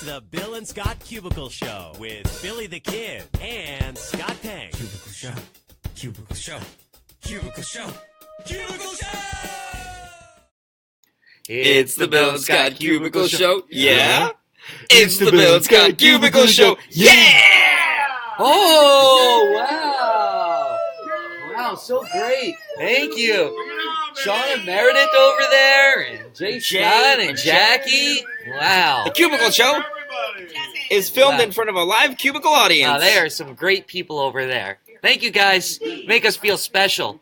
It's the Bill and Scott Cubicle Show with Billy the Kid and Scott Payne. Cubicle Show. Cubicle Show. Cubicle Show. Cubicle Show! It's the Bill and Scott Cubicle Show. Yeah. It's the Bill and Scott Cubicle Show. Yeah! Oh, wow. Wow, so great. Thank you. Sean and Meredith over there, and Jay Scott and Jackie. Wow. The Cubicle Show is filmed in front of a live cubicle audience. There are some great people over there. Thank you, guys. Make us feel special.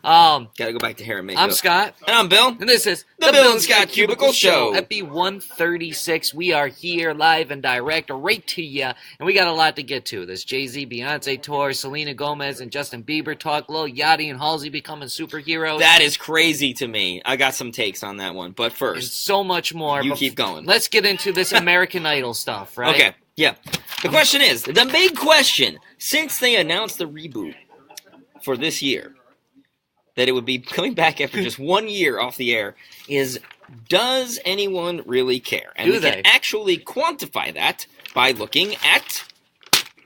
Gotta go back to hair and makeup. I'm Scott. And I'm Bill. And this is the Bill and Scott Cubicle Show. Epi 136. We are here live and direct right to you. And we got a lot to get to. This Jay Z, Beyonce tour, Selena Gomez and Justin Bieber talk, Lil Yachty and Halsey becoming superheroes. That is crazy to me. I got some takes on that one. But first, and so much more. You keep going. Let's get into this American Idol stuff, right? Okay. Yeah. The question is, the big question, since they announced the reboot for this year, that it would be coming back after just 1 year off the air, is does anyone really care? And we can actually quantify that by looking at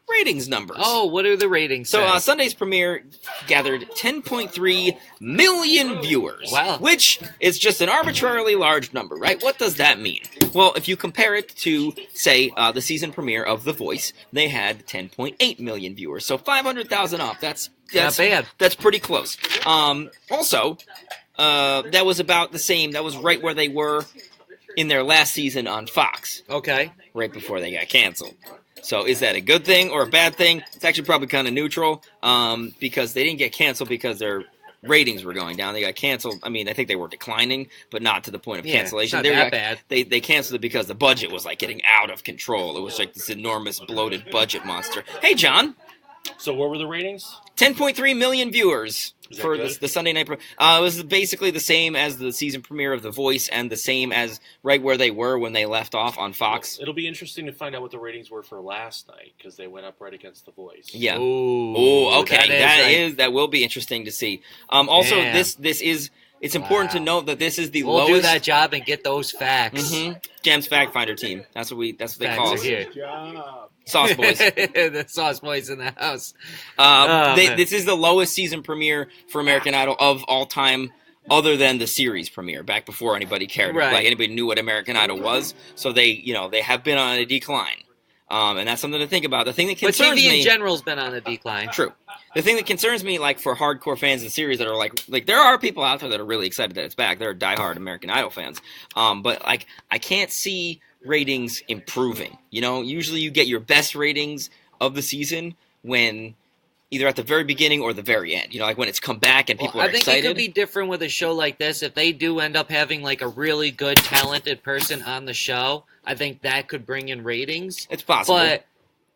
ratings numbers. Oh, what are the ratings? So Sunday's premiere gathered 10.3 million viewers. Wow. Which is just an arbitrarily large number, right? What does that mean? Well, if you compare it to, say, the season premiere of The Voice, they had 10.8 million viewers. So 500,000 off. That's not bad. That's pretty close. Also, that was about the same. That was right where they were in their last season on Fox. Okay. Right before they got canceled. So is that a good thing or a bad thing? It's actually probably kind of neutral because they didn't get canceled because their ratings were going down. They got canceled. I mean, I think they were declining, but not to the point of cancellation. It's not that bad. They canceled it because the budget was like getting out of control. It was like this enormous bloated budget monster. Hey, John. So what were the ratings? 10.3 million viewers for the Sunday night. It was basically the same as the season premiere of The Voice and the same as right where they were when they left off on Fox. It'll be interesting to find out what the ratings were for last night because they went up right against The Voice. Yeah. Ooh, okay. That will be interesting to see. Also, this is. It's important to note that this is the lowest. We'll do that job and get those facts. Mm-hmm. Jam's Fact Finder team. That's what they call us. Good job. Sauce Boys. The Sauce Boys in the house. This is the lowest season premiere for American Idol of all time, other than the series premiere, back before anybody cared, like anybody knew what American Idol was. So they have been on a decline. And that's something to think about. The thing that concerns me... But TV in general's been on a decline. True. The thing that concerns me, like, for hardcore fans of the series that are, like, there are people out there that are really excited that it's back. There are diehard American Idol fans. But, like, I can't see ratings improving. You know, usually you get your best ratings of the season when... either at the very beginning or the very end. You know, like when it's come back and people are excited. I think it could be different with a show like this. If they do end up having like a really good, talented person on the show, I think that could bring in ratings. It's possible. But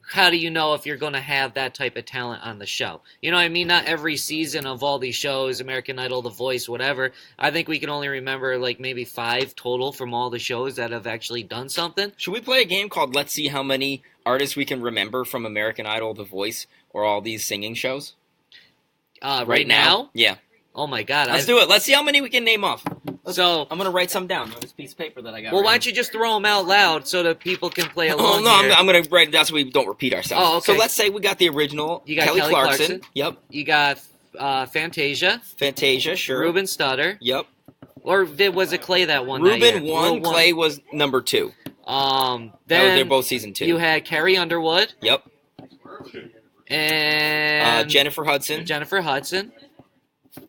how do you know if you're going to have that type of talent on the show? You know what I mean? Not every season of all these shows, American Idol, The Voice, whatever. I think we can only remember like maybe 5 total from all the shows that have actually done something. Should we play a game called Let's See How Many Artists We Can Remember from American Idol, The Voice, or all these singing shows? Right now? Yeah. Oh my God. Let's do it. Let's see how many we can name off. So I'm going to write some down on this piece of paper that I got. Well, why don't you just throw them out loud so that people can play along? Oh, no, I'm going to write it down so we don't repeat ourselves. Oh, okay. So let's say we got the original. You got Kelly Clarkson. Yep. You got Fantasia. Fantasia, sure. Ruben Studdard. Yep. Or was it Clay that one? Ruben won. Clay was number 2. Then they're both season 2. You had Carrie Underwood. Yep. And Jennifer Hudson.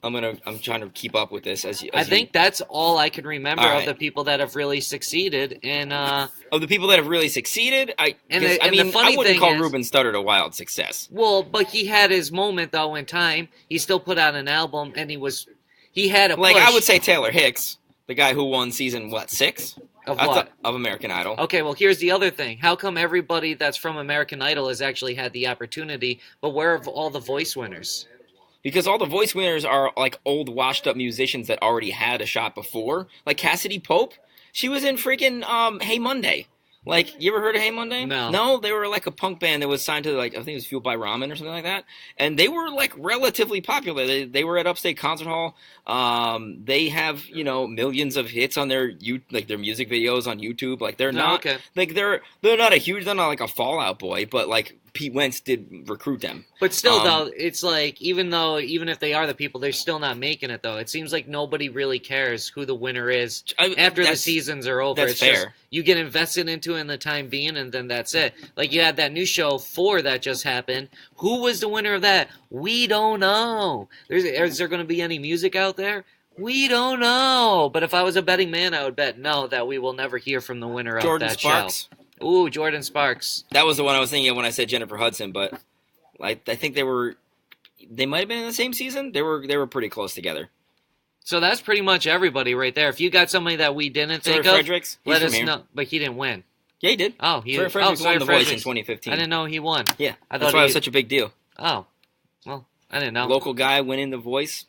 I'm trying to keep up with this I think that's all I can remember of the people that have really succeeded. And of the people that have really succeeded, I wouldn't call Ruben Studdard a wild success. Well, but he had his moment though in time. He still put out an album, and he had a push. I would say Taylor Hicks, the guy who won season 6 of what? Of American Idol. Okay, well here's the other thing. How come everybody that's from American Idol has actually had the opportunity, but where are all the Voice winners? Because all the Voice winners are like old washed-up musicians that already had a shot before. Like Cassidy Pope, she was in freaking Hey Monday. Like, you ever heard of Hey Monday? No. No, they were like a punk band that was signed to, like, I think it was Fueled by Ramen or something like that. And they were, like, relatively popular. They were at Upstate Concert Hall. They have, millions of hits on their music videos on YouTube. Like, they're not, like, they're not they're not like a Fall Out Boy, but, like, Pete Wentz did recruit them. But still, though, it's like, even if they are the people, they're still not making it, though. It seems like nobody really cares who the winner is after the seasons are over. That's fair. Just, you get invested into it in the time being, and then that's it. Like, you had that new show, 4, that just happened. Who was the winner of that? We don't know. Is there going to be any music out there? We don't know. But if I was a betting man, I would bet no, that we will never hear from the winner of that Sparks. show. Ooh, Jordan Sparks. That was the one I was thinking of when I said Jennifer Hudson, but I think they might have been in the same season. They were pretty close together. So that's pretty much everybody right there. If you got somebody that we didn't think of, Fredericks, let us know. But he didn't win. Yeah, he did. Oh, he did. Fredericks won The Voice in 2015. I didn't know he won. Yeah, that's why it was such a big deal. Oh, well, I didn't know. Local guy winning The Voice.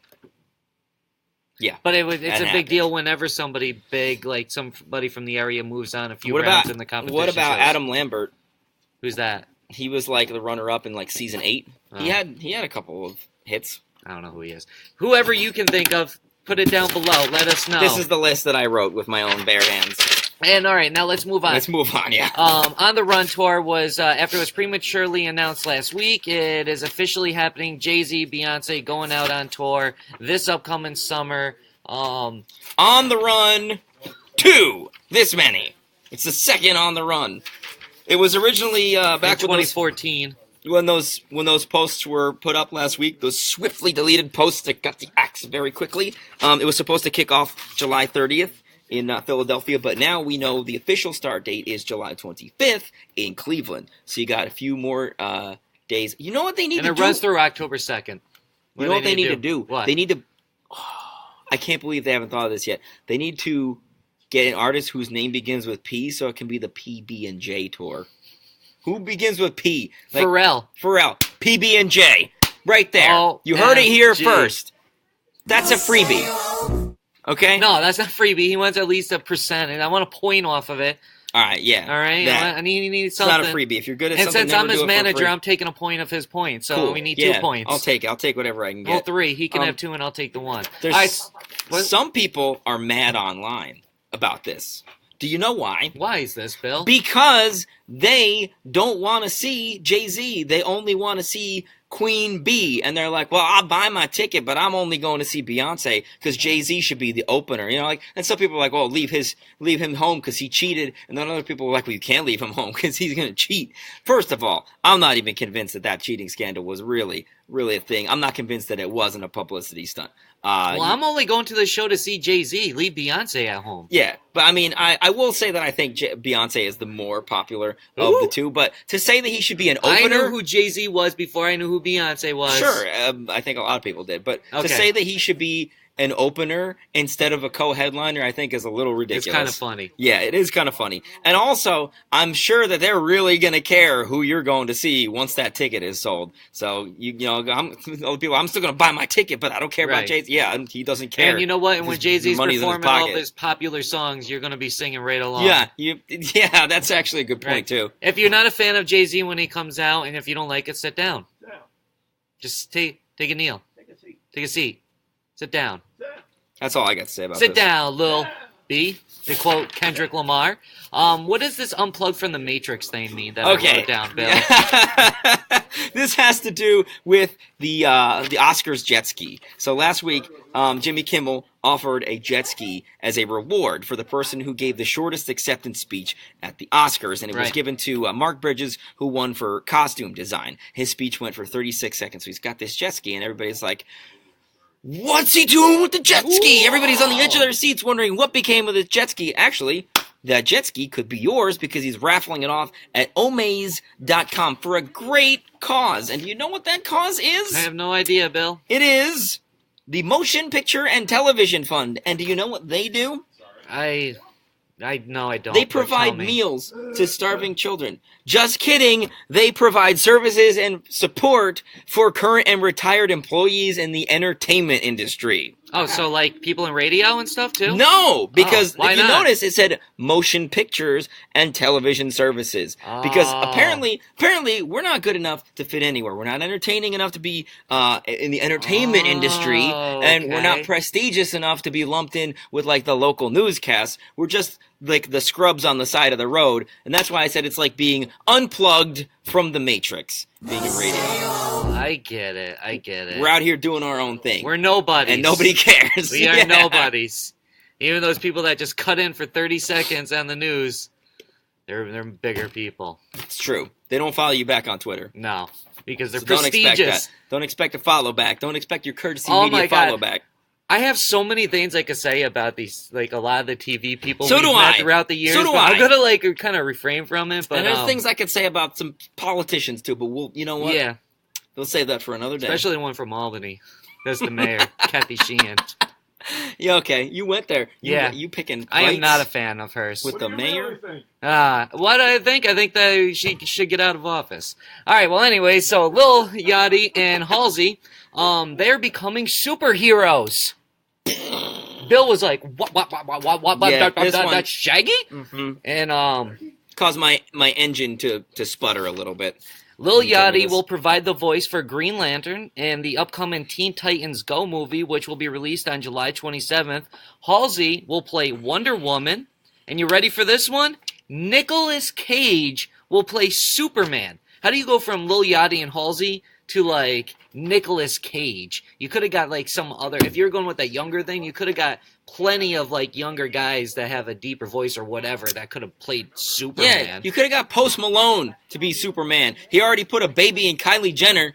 Yeah, but it's a big deal whenever somebody big, like somebody from the area, moves on a few rounds in the competition. What about Adam Lambert? Who's that? He was like the runner-up in like season 8. Oh. He had a couple of hits. I don't know who he is. Whoever you can think of, put it down below. Let us know. This is the list that I wrote with my own bare hands. And all right, now let's move on. Yeah. On the Run tour was after it was prematurely announced last week. It is officially happening. Jay Z, Beyonce going out on tour this upcoming summer. On the Run 2. This many. It's the second On the Run. It was originally back in 2014 when those posts were put up last week. Those swiftly deleted posts that got the axe very quickly. It was supposed to kick off July 30th. In Philadelphia, but now we know the official start date is July 25th in Cleveland. So you got a few more days. You know what they need to do? And it runs through October 2nd. You know what they need to do? What? They need to... I can't believe they haven't thought of this yet. They need to get an artist whose name begins with P so it can be the PB&J tour. Who begins with P? Like, Pharrell. PB&J. Right there. You heard it here first. That's a freebie. Okay? No, that's not freebie. He wants at least a percent, and I want a point off of it. All right, yeah. All right? I need something. It's not a freebie. If you're good at something, something, and since I'm his manager, I'm taking a point of his points, so cool. we need 2 points. I'll take it. I'll take whatever I can get. Well, 3. He can have 2, and I'll take the 1. Some people are mad online about this. Do you know why? Why is this, Bill? Because they don't want to see Jay Z. They only want to see Queen Bee, and they're like, well, I'll buy my ticket, but I'm only going to see Beyonce because Jay-Z should be the opener, and some people are like, well, leave him home because he cheated, and then other people are like, well, you can't leave him home because he's going to cheat. First of all, I'm not even convinced that cheating scandal was really a thing. I'm not convinced that it wasn't a publicity stunt. I'm only going to the show to see Jay-Z. Leave Beyonce at home. Yeah, but I mean, I will say that I think Beyonce is the more popular of the two, but to say that he should be an opener... I knew who Jay-Z was before I knew who Beyonce was. Sure, I think a lot of people did, but to say that he should be an opener instead of a co-headliner, I think is a little ridiculous. It's kind of funny. Yeah, it is kind of funny. And also, I'm sure that they're really going to care who you're going to see once that ticket is sold. So, I'm still going to buy my ticket, but I don't care about Jay-Z. Yeah, he doesn't care. And you know what? And when Jay-Z's performing all of his popular songs, you're going to be singing right along. Yeah, that's actually a good point, too. If you're not a fan of Jay-Z when he comes out, and if you don't like it, sit down. Yeah. Just take a kneel. Take a seat. Sit down. That's all I got to say about this. Sit down, Lil B, to quote Kendrick Lamar. What does this unplugged from the Matrix thing mean that I wrote down, Bill? This has to do with the Oscars jet ski. So last week, Jimmy Kimmel offered a jet ski as a reward for the person who gave the shortest acceptance speech at the Oscars, and it was given to Mark Bridges, who won for costume design. His speech went for 36 seconds, so he's got this jet ski, and everybody's like, what's he doing with the jet ski? Everybody's on the edge of their seats wondering what became of the jet ski. Actually, that jet ski could be yours because he's raffling it off at omaze.com for a great cause. And do you know what that cause is? I have no idea, Bill. It is the Motion Picture and Television Fund. And do you know what they do? No, I don't. They provide meals to starving children. Just kidding. They provide services and support for current and retired employees in the entertainment industry. Oh, so like people in radio and stuff too? No, because why if you not? notice, it said motion pictures and television services. Because Oh. apparently, we're not good enough to fit anywhere. We're not entertaining enough to be in the entertainment industry, and we're not okay. prestigious enough to be lumped in with like the local newscasts. We're just like the scrubs on the side of the road, and that's why I said it's like being unplugged from the Matrix, being in radio. I get it. We're out here doing our own thing. We're nobodies. And nobody cares. We are Yeah. nobodies. Even those people that just cut in for 30 seconds on the news, they're bigger people. It's true. They don't follow you back on Twitter. No, because they're So don't expect prestigious. that. Don't expect a follow back. Don't expect your courtesy Oh media my God. follow back. I have so many things I could say about these, like a lot of the TV people So we've do met I. throughout the years. So do but I. I'm gonna like kind of refrain from it. But And there's things I could say about some politicians too, but you know what? yeah, We'll save that for another day. especially the one from Albany. That's the mayor, Kathy Sheehan. Yeah, okay. You went there. Yeah. You picking I am fights not a fan of hers. with the mayor? What do I think? I think that she should get out of office. All right. Well, anyway, so Lil Yachty and Halsey, they're becoming superheroes. Bill was like, what, Yeah, this one- that's Shaggy? Mm-hmm. And, Caused my engine to sputter a little bit. Lil You told me Yachty this. will provide the voice for Green Lantern and the upcoming Teen Titans Go movie, which will be released on July 27th. Halsey will play Wonder Woman. And you ready for this one? Nicolas Cage will play Superman. How do you go from Lil Yachty and Halsey to, like, Nicolas Cage? You could have got, like, some other... If you're going with that younger thing, you could have got plenty of, like, younger guys that have a deeper voice or whatever that could have played Superman. Yeah, you could have got Post Malone to be Superman. He already put a baby in Kylie Jenner.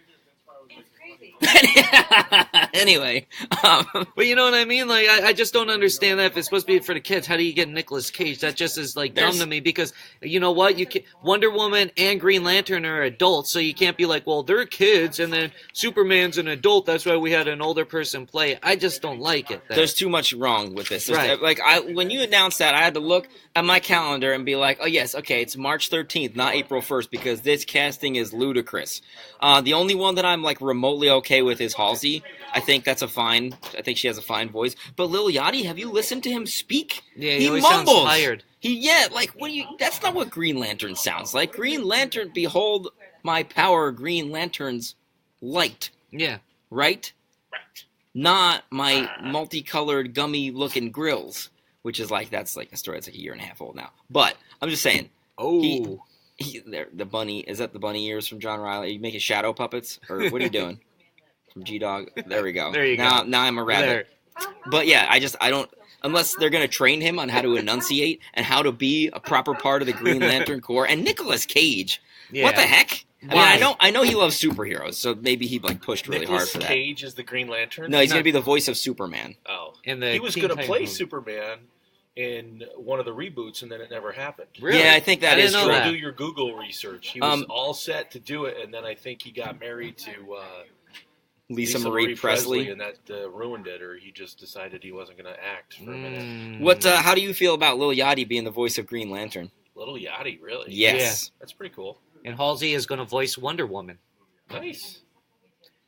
Anyway, But you know what I mean? Like, I just don't understand that. If it's supposed to be for the kids, how do you get Nicolas Cage? That just is, like, dumb There's- to me because, you know what? You can, Wonder Woman and Green Lantern are adults, so you can't be like, well, they're kids, and then Superman's an adult, that's why we had an older person play it. I just don't like it. there's too much wrong with this. Right. Like, when you announced that, I had to look at my calendar and be like, oh, yes, okay, it's March 13th, not April 1st, because this casting is ludicrous. The only one that I'm, like, remotely okay with is Halsey. I think that's I think she has a fine voice. But Lil Yachty, have you listened to him speak? Yeah, he he always mumbles. sounds tired. That's not what Green Lantern sounds like. Green Lantern, behold my power, Green Lantern's light, Yeah. right? Not my multicolored gummy-looking grills, which is like, that's like a story that's like a year and a half old now. But I'm just saying, Oh. the bunny, is that the bunny ears from John Riley? Are you making shadow puppets? Or what are you doing? From G-Dog? There we go. There you now, go. Now I'm a rabbit. There. But yeah, I don't, unless they're going to train him on how to enunciate and how to be a proper part of the Green Lantern Corps. And Nicolas Cage, Yeah. what the heck? Why? I know he loves superheroes, so maybe he like pushed really hard Nicolas for that. Cage is the Green Lantern? No, he's going to be the voice of Superman. Oh. In the He was Teen going to Titans play movie. Superman in one of the reboots, and then it never happened. Really? Yeah, I think that I is didn't know true. that. Do your Google research. He was all set to do it, and then I think he got married to Lisa Marie Presley. and that ruined it, or he just decided he wasn't going to act for a minute. What? How do you feel about Lil Yachty being the voice of Green Lantern? Little Yachty, really? Yes. That's pretty cool. And Halsey is going to voice Wonder Woman. Nice.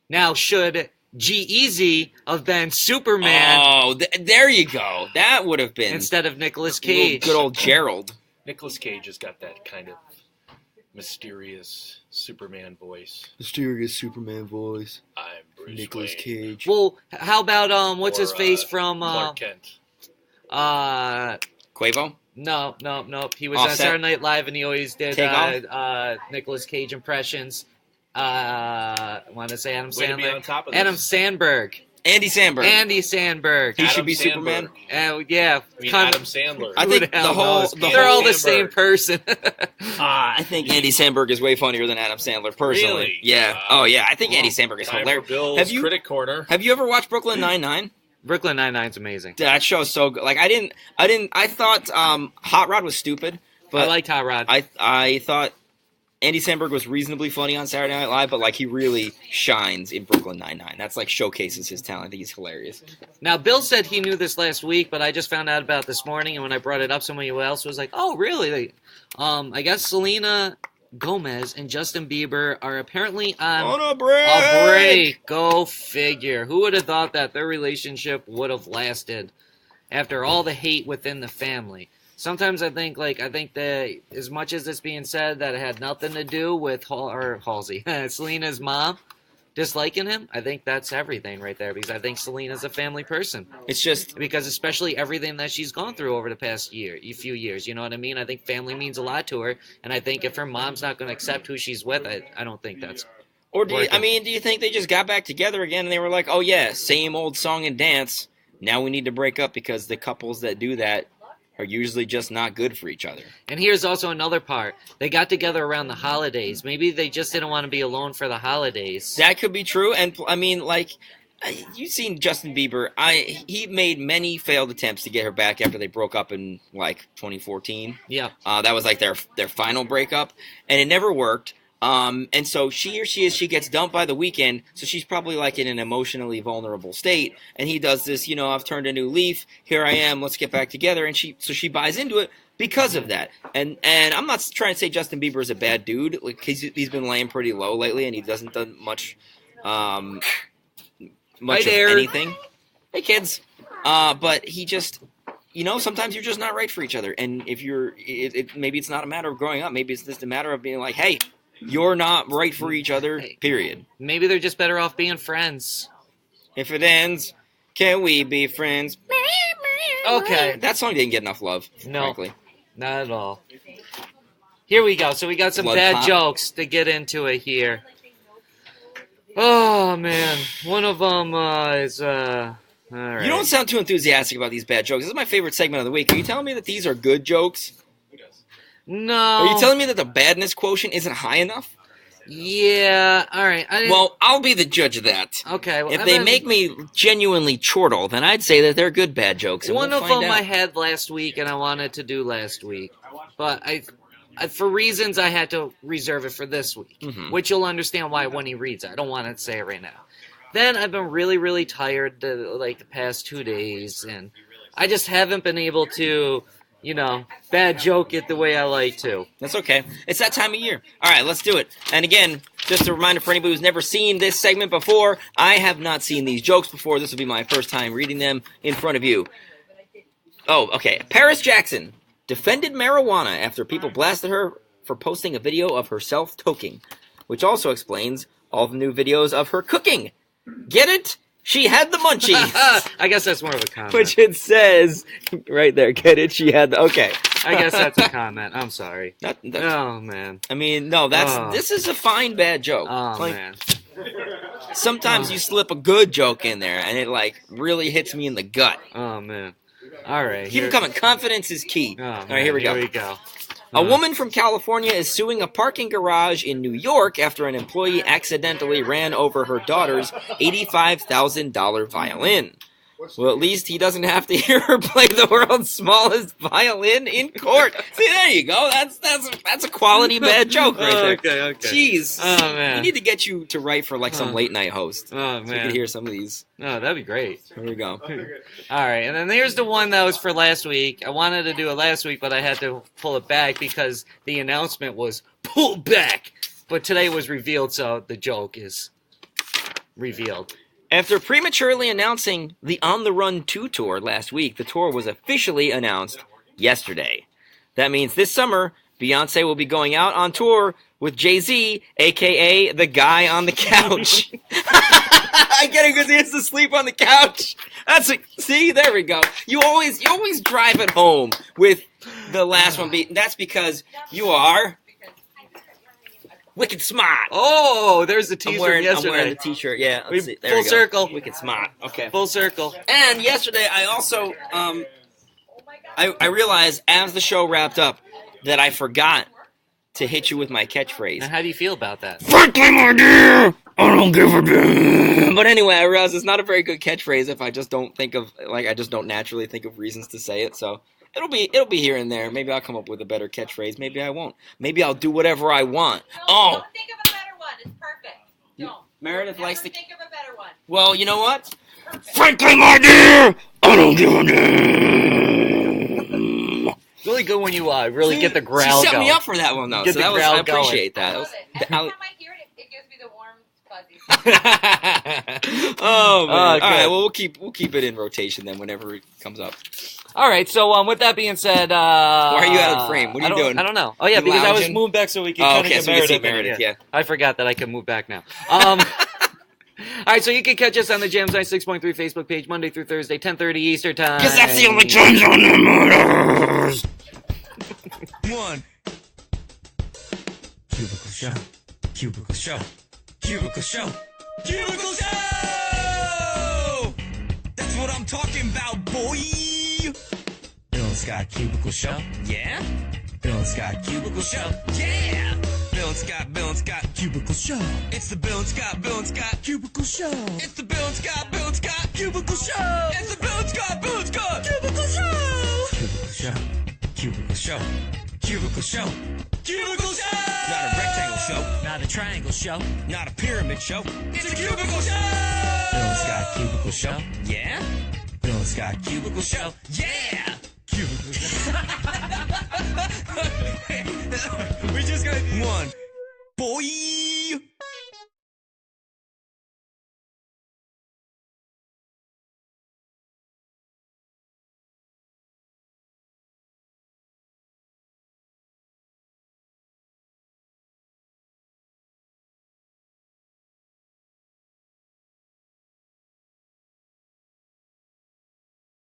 Now, should G-Eazy have been Superman Oh, there you go. That would have been instead of Nicolas little Cage? good old Gerald. Nicolas Cage has got that kind of mysterious Superman voice. Mysterious Superman voice. I'm Bruce Wayne. Cage. Well, how about what's his Or, face from Clark Kent. Quavo? No. He was on Offset? Saturday Night Live and he always did Takeoff? Nicolas Cage impressions. I want to say Adam Way to be on Sandler. top of Adam this. Sandberg. Andy Samberg. Andy Sandberg. He should Adam be Sandberg. Superman. Yeah. I mean, kind Adam of, Sandler. I who think the hell the whole- knows? the They're whole all the same Sandberg. person. I think Andy Samberg is way funnier than Adam Sandler, personally. Really? Yeah. Wow. Oh, yeah. I think Andy Samberg is Time for hilarious. Bill's Have you Critic Corner. have you ever watched Brooklyn Nine-Nine? Brooklyn Nine-Nine's amazing. That show's so good. Like, I thought Hot Rod was stupid, but I liked Hot Rod. I thought Andy Samberg was reasonably funny on Saturday Night Live, but like he really shines in Brooklyn Nine-Nine. That's like showcases his talent. I think he's hilarious. Now, Bill said he knew this last week, but I just found out about it this morning, and when I brought it up, somebody else was like, oh, really? I guess Selena Gomez and Justin Bieber are apparently on a break. a break. Go figure. Who would have thought that their relationship would have lasted after all the hate within the family? Sometimes I think that as much as it's being said that it had nothing to do with Halsey, Selena's mom disliking him, I think that's everything right there, because I think Selena's a family person. It's just Because especially everything that she's gone through over the past few years, you know what I mean? I think family means a lot to her, and I think if her mom's not going to accept who she's with, I don't think that's... Or do you think they just got back together again and they were like, oh yeah, same old song and dance, now we need to break up because the couples that do that are usually just not good for each other. And here's also another part. They got together around the holidays. Maybe they just didn't want to be alone for the holidays. That could be true, and I mean, like, you've seen Justin Bieber. He made many failed attempts to get her back after they broke up in, like, 2014. Yeah. That was, like, their final breakup, and it never worked. And so she gets dumped by The Weeknd, so she's probably like in an emotionally vulnerable state, and he does this, I've turned a new leaf, here I am, let's get back together, and she buys into it because of that. And I'm not trying to say Justin Bieber is a bad dude, like he's been laying pretty low lately, and he hasn't done much of anything. Hey kids. But he just, sometimes you're just not right for each other, and if maybe it's not a matter of growing up, maybe it's just a matter of being like, hey, you're not right for each other, period. Maybe they're just better off being friends. If it ends, can we be friends? Okay. That song didn't get enough love, frankly. Not at all. Here we go. So we got some Blood bad pop. jokes to get into it here. Oh, man. One of them is, all right. You don't sound too enthusiastic about these bad jokes. This is my favorite segment of the week. Are you telling me that these are good jokes? No. Are you telling me that the badness quotient isn't high enough? Yeah, all right. Well, I'll be the judge of that. Okay. Well, If they make me genuinely chortle, then I'd say that they're good bad jokes. And one we'll of find them out. I had last week, and I wanted to do last week. But I for reasons, I had to reserve it for this week, which you'll understand why when he reads it. I don't want to say it right now. Then I've been really, really tired the past 2 days, and I just haven't been able to... bad joke it the way I like to. That's okay. It's that time of year. All right, let's do it. And again, just a reminder for anybody who's never seen this segment before, I have not seen these jokes before. This will be my first time reading them in front of you. Oh, okay. Paris Jackson defended marijuana after people blasted her for posting a video of herself toking, which also explains all the new videos of her cooking. Get it? She had the munchies. I guess that's more of a comment. Which it says right there. Get it? She had the... Okay. I guess that's a comment. I'm sorry. That's, Oh, man. I mean, no, this is a fine bad joke. Oh, Like, man. sometimes you slip a good joke in there, and it, really hits me in the gut. Oh, man. All right. Keep it coming. Confidence is key. Oh, All right, here we go. Here we go. A woman from California is suing a parking garage in New York after an employee accidentally ran over her daughter's $85,000 violin. Well, at least he doesn't have to hear her play the world's smallest violin in court. See, there you go. That's a quality bad joke right there. Okay. Jeez. Oh, man. We need to get you to write for some late night host. Oh, So you man. can hear some of these. Oh, that'd be great. Here we go. All right, and then here's the one that was for last week. I wanted to do it last week, but I had to pull it back because the announcement was pulled back. But today was revealed, so the joke is revealed. After prematurely announcing the On the Run 2 tour last week, the tour was officially announced yesterday. That means this summer, Beyonce will be going out on tour with Jay Z, a.k.a. the guy on the couch. I get it because he has to sleep on the couch. See, there we go. You always drive it home with the last one. That's because you are wicked smart. Oh, there's the T-shirt yesterday. I'm wearing the T-shirt. Yeah, let's see. There Full we go. circle. Wicked smart. Okay. Full circle. And yesterday, I also I realized as the show wrapped up that I forgot to hit you with my catchphrase. Now, how do you feel about that? Frankly, my dear, I don't give a damn. But anyway, I realized it's not a very good catchphrase if I just don't I just don't naturally think of reasons to say it. So it'll be here and there. Maybe I'll come up with a better catchphrase. Maybe I won't. Maybe I'll do whatever I want. Don't think of a better one. It's perfect. Don't. Meredith likes to think of a better one. Well, you know what? Frankly, my dear, I don't give a damn. Go really good when you really get the growl She set going. me up for that one, though. Get So the that was, growl I appreciate that. I That love was- it. Every I'll- time I hear it, it gives me the warm fuzzies. Oh man! good. All right, well we'll keep it in rotation then whenever it comes up. All right, so with that being said, Why are you out of the frame? What are you doing? I don't know. Oh yeah, You because I was lounging? moving back so we could Oh, kind of okay, get so we can see Meredith. in. Meredith. Yeah. I forgot that I can move back now. All right, so you can catch us on the Jams 96.3 Facebook page Monday through Thursday, 10:30 Eastern time. Because that's the only change on the motors. One. Cubicle Show. Cubicle Show. Cubicle Show. Cubicle Show! That's what I'm talking about, boy! Bill and Scott Cubicle Show. Yeah? Bill and Scott Cubicle Show. Yeah! Bill and Scott Cubicle Show. It's the Bill and Scott Cubicle Show. It's the Bill and Scott Cubicle Show. It's the Bill and Scott Cubicle Show. Cubicle Show. Cubicle Show. Cubicle Show. Cubicle Show! Not a rectangle show. Not a triangle show. Not a pyramid show. It's a cubicle show! Bill and Scott Cubicle Show. Yeah? Bill and Scott Cubicle Show. Yeah! Cubicle Show. We just got one. Boy!